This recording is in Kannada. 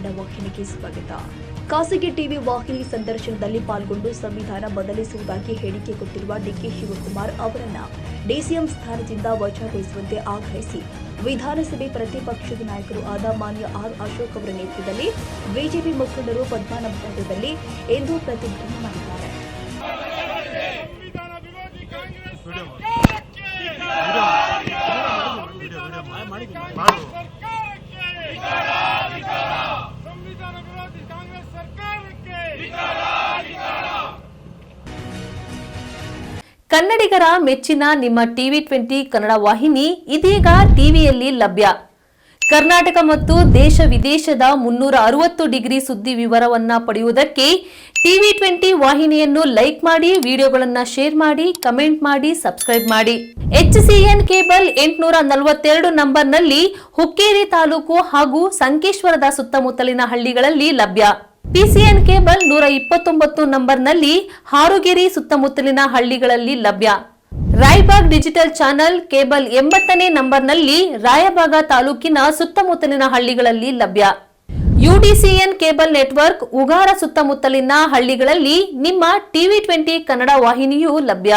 ಕನ್ನಡ ವಾಹಿನಿಗೆ ಸ್ವಾಗತ. ಖಾಸಗಿ ಟಿವಿ ವಾಹಿನಿ ಸಂದರ್ಶನದಲ್ಲಿ ಪಾಲ್ಗೊಂಡು ಸಂವಿಧಾನ ಬದಲಿಸುವುದಾಗಿ ಹೇಳಿಕೆ ಕೊಟ್ಟಿರುವ ಡಿಕೆ ಶಿವಕುಮಾರ್ ಅವರನ್ನ ಡಿಸಿಎಂ ಸ್ಥಾನದಿಂದ ವಜಾಗೊಳಿಸುವಂತೆ ಆಗ್ರಹಿಸಿ ವಿಧಾನಸಭೆ ಪ್ರತಿಪಕ್ಷದ ನಾಯಕರು ಆದ ಮಾನ್ಯ ಆರ್ ಅಶೋಕ್ ಅವರ ನೇತೃತ್ವದಲ್ಲಿ ಬಿಜೆಪಿ ಮುಖಂಡರು ಪದ್ಮನಾಭನಗರದಲ್ಲಿ ಇಂದು ಪ್ರತಿಭಟನೆ ಮಾಡಿದ್ದಾರೆ. ಕನ್ನಡಿಗರ ಮೆಚ್ಚಿನ ನಿಮ್ಮ ಟಿವಿ 20 ಕನ್ನಡ ವಾಹಿನಿ ಇದೀಗ ಟಿವಿಯಲ್ಲಿ ಲಭ್ಯ. ಕರ್ನಾಟಕ ಮತ್ತು ದೇಶ ವಿದೇಶದ 360 ಡಿಗ್ರಿ ಸುದ್ದಿ ವಿವರವನ್ನ ಪಡೆಯುವುದಕ್ಕೆ ಟಿವಿ 20 ವಾಹಿನಿಯನ್ನು ಲೈಕ್ ಮಾಡಿ, ವಿಡಿಯೋಗಳನ್ನು ಶೇರ್ ಮಾಡಿ, ಕಮೆಂಟ್ ಮಾಡಿ, ಸಬ್ಸ್ಕ್ರೈಬ್ ಮಾಡಿ. HCN ಕೇಬಲ್ 842 ನಂಬರ್ನಲ್ಲಿ ಹುಕ್ಕೇರಿ ತಾಲೂಕು ಹಾಗೂ ಸಂಕೇಶ್ವರದ ಸುತ್ತಮುತ್ತಲಿನ ಹಳ್ಳಿಗಳಲ್ಲಿ ಲಭ್ಯ. PCN ಕೇಬಲ್ 129 ನಂಬರ್ನಲ್ಲಿ ಹಾರುಗೆರೆ ಸುತ್ತಮುತ್ತಲಿನ ಹಳ್ಳಿಗಳಲ್ಲಿ ಲಭ್ಯ. ರಾಯಬಾಗ್ ಡಿಜಿಟಲ್ ಚಾನೆಲ್ ಕೇಬಲ್ 80ನೇ ನಂಬರ್ನಲ್ಲಿ ರಾಯಬಾಗ ತಾಲೂಕಿನ ಸುತ್ತಮುತ್ತಲಿನ ಹಳ್ಳಿಗಳಲ್ಲಿ ಲಭ್ಯ. UDCN ಕೇಬಲ್ ನೆಟ್ವರ್ಕ್ ಉಗಾರ ಸುತ್ತಮುತ್ತಲಿನ ಹಳ್ಳಿಗಳಲ್ಲಿ ನಿಮ್ಮ ಟಿವಿ 20 ಕನ್ನಡ ವಾಹಿನಿಯೂ ಲಭ್ಯ.